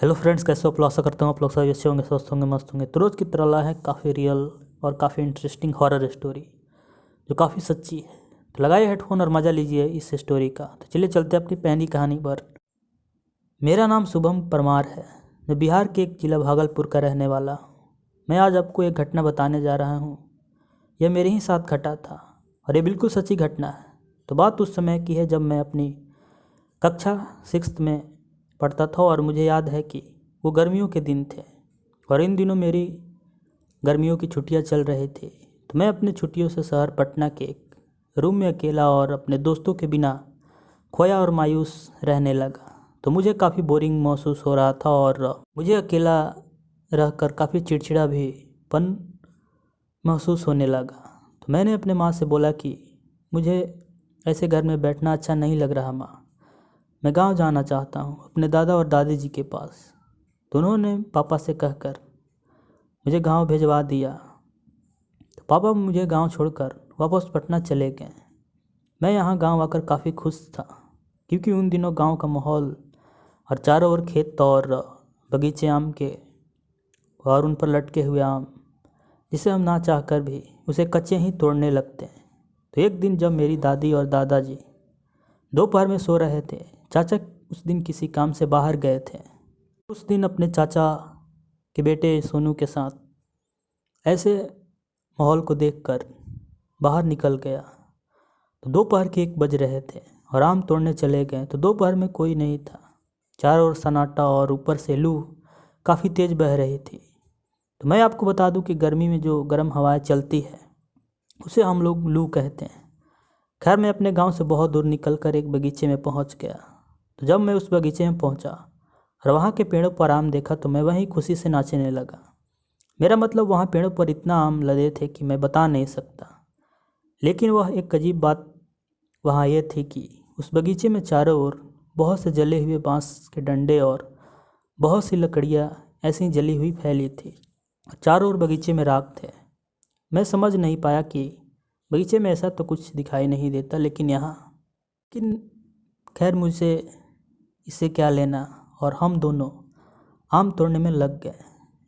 Hello friends, कैसे हो आप लोग? आशा करता हूँ आप लोग सभी अच्छे होंगे, स्वस्थ होंगे, मस्त होंगे। तो रोज़ की तरह ला है काफ़ी रियल और काफ़ी इंटरेस्टिंग हॉरर स्टोरी जो काफ़ी सच्ची है। तो लगाइए हेडफोन और मज़ा लीजिए इस स्टोरी का। तो चलिए चलते हैं अपनी पहली कहानी पर। मेरा नाम शुभम परमार है। मैं बिहार के एक जिला भागलपुर का रहने वाला हूँ। मैं आज आपको एक घटना बताने जा रहा हूँ। यह मेरे ही साथ घटा था और ये बिल्कुल सच्ची घटना है। तो बात उस समय की है जब मैं अपनी कक्षा 6 में पढ़ता था और मुझे याद है कि वो गर्मियों के दिन थे और इन दिनों मेरी गर्मियों की छुट्टियां चल रही थी। तो मैं अपने छुट्टियों से शहर पटना के एक रूम में अकेला और अपने दोस्तों के बिना खोया और मायूस रहने लगा। तो मुझे काफ़ी बोरिंग महसूस हो रहा था और मुझे अकेला रहकर काफ़ी चिड़चिड़ा भी पन महसूस होने लगा। तो मैंने अपने माँ से बोला कि मुझे ऐसे घर में बैठना अच्छा नहीं लग रहा माँ, मैं गांव जाना चाहता हूँ अपने दादा और दादी जी के पास। तो उन्होंने पापा से कहकर मुझे गांव भिजवा दिया। तो पापा मुझे गांव छोड़कर वापस पटना चले गए। मैं यहाँ गांव आकर काफ़ी खुश था क्योंकि उन दिनों गांव का माहौल और चारों ओर खेत और बगीचे आम के और उन पर लटके हुए आम, जिसे हम ना चाहकर भी उसे कच्चे ही तोड़ने लगते हैं। तो एक दिन जब मेरी दादी और दादाजी दोपहर में सो रहे थे, चाचा उस दिन किसी काम से बाहर गए थे। उस दिन अपने चाचा के बेटे सोनू के साथ ऐसे माहौल को देखकर बाहर निकल गया। तो दोपहर के 1 बज रहे थे और आम तोड़ने चले गए तो दोपहर में कोई नहीं था। चारों ओर सन्नाटा और ऊपर से लू काफ़ी तेज़ बह रही थी। तो मैं आपको बता दूं कि गर्मी में जो गर्म हवाएं चलती है उसे हम लोग लू कहते हैं। खैर, मैं अपने गांव से बहुत दूर निकलकर एक बगीचे में पहुंच गया। तो जब मैं उस बगीचे में पहुंचा और वहां के पेड़ों पर आम देखा तो मैं वहीं खुशी से नाचने लगा। मेरा मतलब वहां पेड़ों पर इतना आम लदे थे कि मैं बता नहीं सकता। लेकिन वह एक अजीब बात वहाँ ये थी कि उस बगीचे में चारों ओर बहुत से जले हुए बांस के डंडे और बहुत सी लकड़ियाँ ऐसी जली हुई फैली थी। चारों ओर बगीचे में राख थे। मैं समझ नहीं पाया कि बगीचे में ऐसा तो कुछ दिखाई नहीं देता, लेकिन खैर मुझे इससे क्या लेना, और हम दोनों आम तोड़ने में लग गए।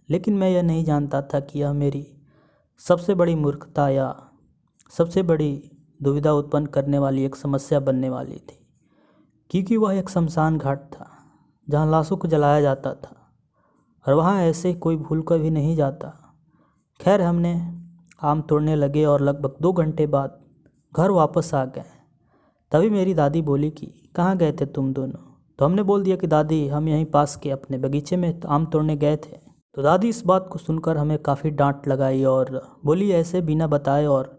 लेकिन मैं यह नहीं जानता था कि यह मेरी सबसे बड़ी मूर्खता या सबसे बड़ी दुविधा उत्पन्न करने वाली एक समस्या बनने वाली थी, क्योंकि वह एक शमशान घाट था जहाँ लाशों को जलाया जाता था और वहाँ ऐसे कोई भूल कर भी नहीं जाता। खैर, हमने आम तोड़ने लगे और लगभग 2 घंटे बाद घर वापस आ गए। तभी मेरी दादी बोली कि कहाँ गए थे तुम दोनों? तो हमने बोल दिया कि दादी, हम यहीं पास के अपने बगीचे में आम तोड़ने गए थे। तो दादी इस बात को सुनकर हमें काफ़ी डांट लगाई और बोली, ऐसे बिना बताए और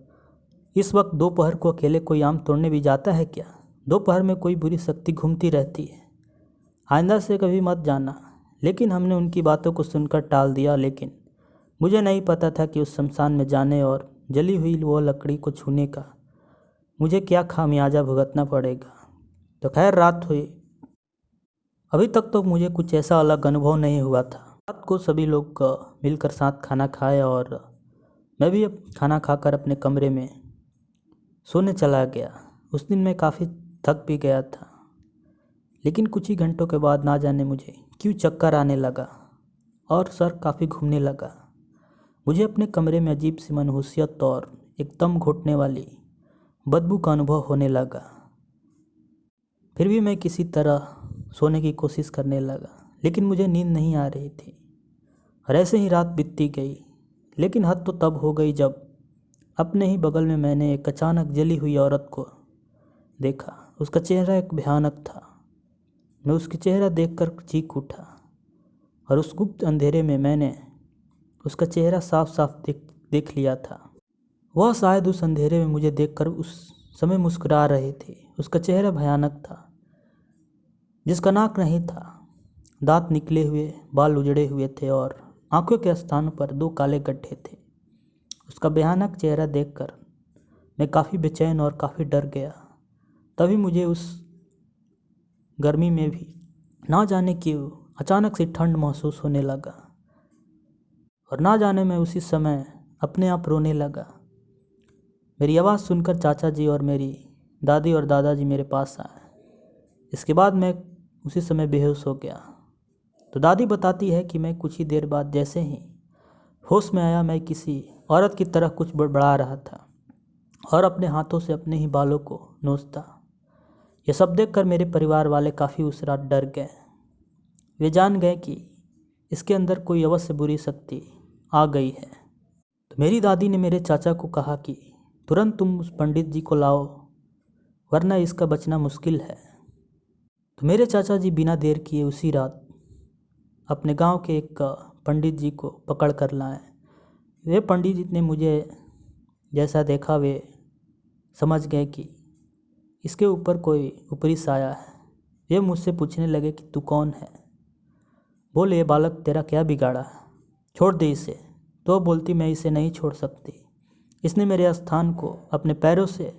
इस वक्त दोपहर को अकेले कोई आम तोड़ने भी जाता है क्या? दोपहर में कोई बुरी शक्ति घूमती रहती है, आइंदा से कभी मत जाना। लेकिन हमने उनकी बातों को सुनकर टाल दिया। लेकिन मुझे नहीं पता था कि उस शमशान में जाने और जली हुई वो लकड़ी को छूने का मुझे क्या खामियाजा भुगतना पड़ेगा। तो खैर, रात हुई। अभी तक तो मुझे कुछ ऐसा अलग अनुभव नहीं हुआ था। रात को सभी लोग मिलकर साथ खाना खाए और मैं भी अब खाना खाकर अपने कमरे में सोने चला गया। उस दिन मैं काफ़ी थक भी गया था, लेकिन कुछ ही घंटों के बाद ना जाने मुझे क्यों चक्कर आने लगा और सर काफ़ी घूमने लगा। मुझे अपने कमरे में अजीब सी मनहूसियत और एकदम घुटने वाली बदबू का अनुभव होने लगा। फिर भी मैं किसी तरह सोने की कोशिश करने लगा, लेकिन मुझे नींद नहीं आ रही थी और ऐसे ही रात बीतती गई। लेकिन हद तो तब हो गई जब अपने ही बगल में मैंने एक अचानक जली हुई औरत को देखा। उसका चेहरा एक भयानक था। मैं उसकी चेहरा देखकर चीख उठा और उस गुप्त अंधेरे में मैंने उसका चेहरा साफ साफ देख लिया था। वह शायद उस अंधेरे में मुझे देखकर उस समय मुस्कुरा रही थी। उसका चेहरा भयानक था, जिसका नाक नहीं था, दांत निकले हुए, बाल उजड़े हुए थे और आंखों के स्थान पर 2 काले गड्ढे थे। उसका भयानक चेहरा देखकर मैं काफ़ी बेचैन और काफ़ी डर गया। तभी मुझे उस गर्मी में भी ना जाने क्यों अचानक से ठंड महसूस होने लगा और ना जाने मैं उसी समय अपने आप रोने लगा। मेरी आवाज़ सुनकर चाचा जी और मेरी दादी और दादाजी मेरे पास आए। इसके बाद मैं उसी समय बेहोश हो गया। तो दादी बताती है कि मैं कुछ ही देर बाद जैसे ही होश में आया, मैं किसी औरत की तरह कुछ बड़बड़ा रहा था और अपने हाथों से अपने ही बालों को नोचता। यह सब देखकर मेरे परिवार वाले काफ़ी उस रात डर गए। वे जान गए कि इसके अंदर कोई अवश्य बुरी शक्ति आ गई है। तो मेरी दादी ने मेरे चाचा को कहा कि तुरंत तुम उस पंडित जी को लाओ, वरना इसका बचना मुश्किल है। तो मेरे चाचा जी बिना देर किए उसी रात अपने गांव के एक पंडित जी को पकड़ कर लाए। वे पंडित जी ने मुझे जैसा देखा, वे समझ गए कि इसके ऊपर कोई ऊपरी साया है। वे मुझसे पूछने लगे कि तू कौन है? बोले, ये बालक तेरा क्या बिगाड़ा है, छोड़ दे इसे। तो बोलती, मैं इसे नहीं छोड़ सकती, इसने मेरे स्थान को अपने पैरों से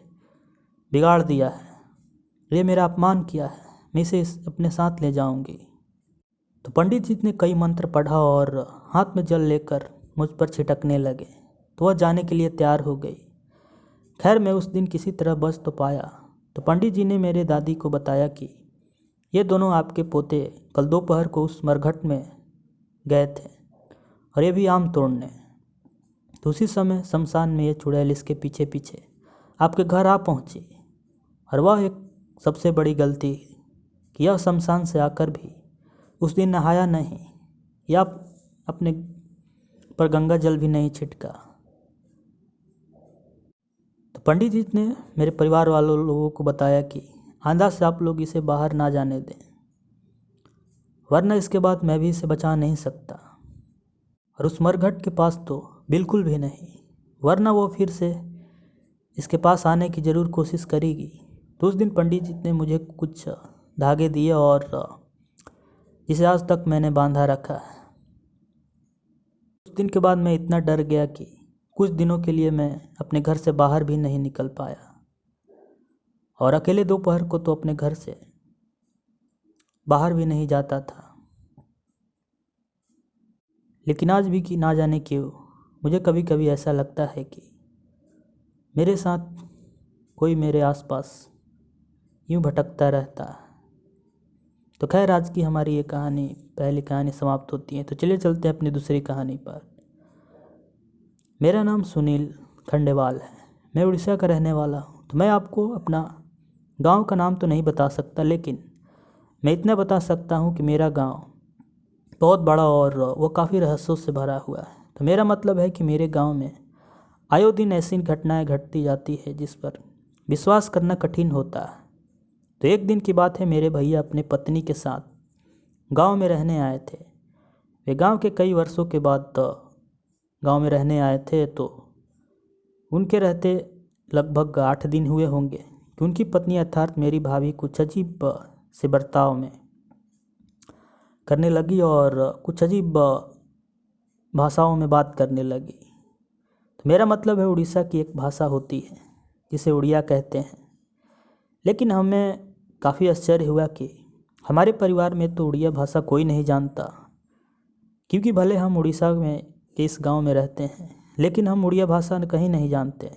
बिगाड़ दिया है, ये मेरा अपमान किया है, मैं इसे अपने साथ ले जाऊंगी। तो पंडित जी ने कई मंत्र पढ़ा और हाथ में जल लेकर मुझ पर छिटकने लगे, तो वह जाने के लिए तैयार हो गई। खैर, मैं उस दिन किसी तरह बच तो पाया। तो पंडित जी ने मेरे दादी को बताया कि ये दोनों आपके पोते कल दोपहर को उस मरघट में गए थे और ये भी आम तोड़ने। तो उसी समय शमशान में ये चुड़ैल इसके पीछे पीछे आपके घर आ पहुंची। और वह एक सबसे बड़ी गलती कि यह शमशान से आकर भी उस दिन नहाया नहीं या अपने पर गंगा जल भी नहीं छिटका। तो पंडित जी ने मेरे परिवार वालों लोगों को बताया कि आंधा से आप लोग इसे बाहर ना जाने दें, वरना इसके बाद मैं भी इसे बचा नहीं सकता। और उस मरघट के पास तो बिल्कुल भी नहीं, वरना वो फिर से इसके पास आने की ज़रूर कोशिश करेगी। तो उस दिन पंडित जी ने मुझे कुछ धागे दिए और जिसे आज तक मैंने बांधा रखा है। उस दिन के बाद मैं इतना डर गया कि कुछ दिनों के लिए मैं अपने घर से बाहर भी नहीं निकल पाया और अकेले दोपहर को तो अपने घर से बाहर भी नहीं जाता था। लेकिन आज भी कि ना जाने क्यों मुझे कभी कभी ऐसा लगता है कि मेरे साथ कोई मेरे आसपास यूं भटकता रहता है। तो खैर, आज की हमारी ये कहानी, पहली कहानी समाप्त होती है। तो चलिए चलते हैं अपनी दूसरी कहानी पर। मेरा नाम सुनील खंडेवाल है, मैं उड़ीसा का रहने वाला हूँ। तो मैं आपको अपना गांव का नाम तो नहीं बता सकता, लेकिन मैं इतना बता सकता हूँ कि मेरा गांव बहुत बड़ा और वो काफ़ी रहस्यों से भरा हुआ है। तो मेरा मतलब है कि मेरे गांव में आयो दिन ऐसी घटनाएं घटती जाती है जिस पर विश्वास करना कठिन होता है। तो एक दिन की बात है, मेरे भैया अपने पत्नी के साथ गांव में रहने आए थे। वे गांव के कई वर्षों के बाद गांव में रहने आए थे। तो उनके रहते लगभग 8 दिन हुए होंगे कि उनकी पत्नी अर्थात मेरी भाभी कुछ अजीब से बर्ताव में करने लगी और कुछ अजीब भाषाओं में बात करने लगी। तो मेरा मतलब है, उड़ीसा की एक भाषा होती है जिसे उड़िया कहते हैं। लेकिन हमें काफ़ी आश्चर्य हुआ कि हमारे परिवार में तो उड़िया भाषा कोई नहीं जानता, क्योंकि भले हम उड़ीसा में के इस गांव में रहते हैं, लेकिन हम उड़िया भाषा कहीं नहीं जानते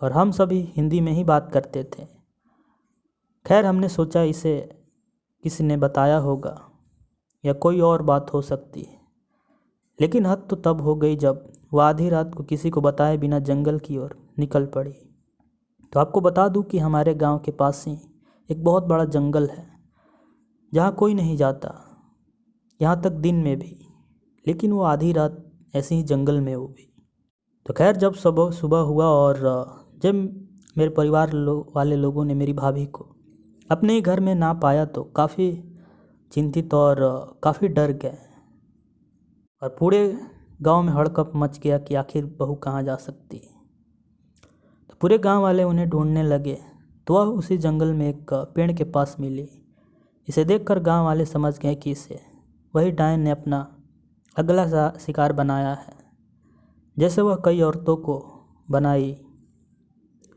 और हम सभी हिंदी में ही बात करते थे। खैर, हमने सोचा इसे किसी ने बताया होगा या कोई और बात हो सकती है। लेकिन हद तो तब हो गई जब वह आधी रात को किसी को बताए बिना जंगल की ओर निकल पड़ी। तो आपको बता दूं कि हमारे गांव के पास ही एक बहुत बड़ा जंगल है जहां कोई नहीं जाता, यहाँ तक दिन में भी। लेकिन वो आधी रात ऐसे ही जंगल में हो गई। तो खैर, जब सुबह हुआ और जब मेरे परिवार वाले लोगों ने मेरी भाभी को अपने ही घर में ना पाया तो काफ़ी चिंतित और काफ़ी डर गए और पूरे गांव में हड़कंप मच गया कि आखिर बहू कहाँ जा सकती है। तो पूरे गांव वाले उन्हें ढूंढने लगे। तो वह उसी जंगल में एक पेड़ के पास मिली। इसे देखकर गांव वाले समझ गए कि इसे वही डायन ने अपना अगला शिकार बनाया है, जैसे वह कई औरतों को बनाई।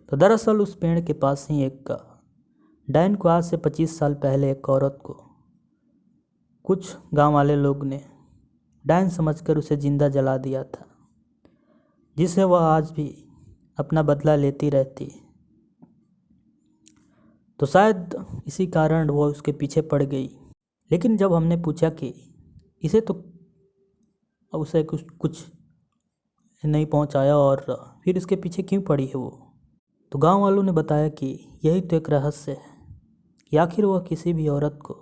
तो दरअसल उस पेड़ के पास ही एक डायन को आज से 25 साल पहले एक औरत को कुछ गांव वाले लोग ने डायन समझकर उसे जिंदा जला दिया था, जिससे वह आज भी अपना बदला लेती रहती। तो शायद इसी कारण वो उसके पीछे पड़ गई। लेकिन जब हमने पूछा कि इसे तो उसे कुछ नहीं पहुंचाया और फिर इसके पीछे क्यों पड़ी है वो, तो गांव वालों ने बताया कि यही तो एक रहस्य है कि आखिर वह किसी भी औरत को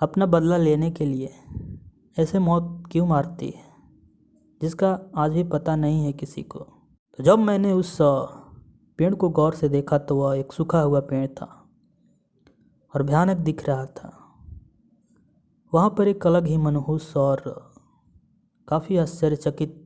अपना बदला लेने के लिए ऐसे मौत क्यों मारती है, जिसका आज भी पता नहीं है किसी को। तो जब मैंने उस पेड़ को गौर से देखा तो वह एक सूखा हुआ पेड़ था और भयानक दिख रहा था। वहाँ पर एक अलग ही मनहूस और काफ़ी आश्चर्यचकित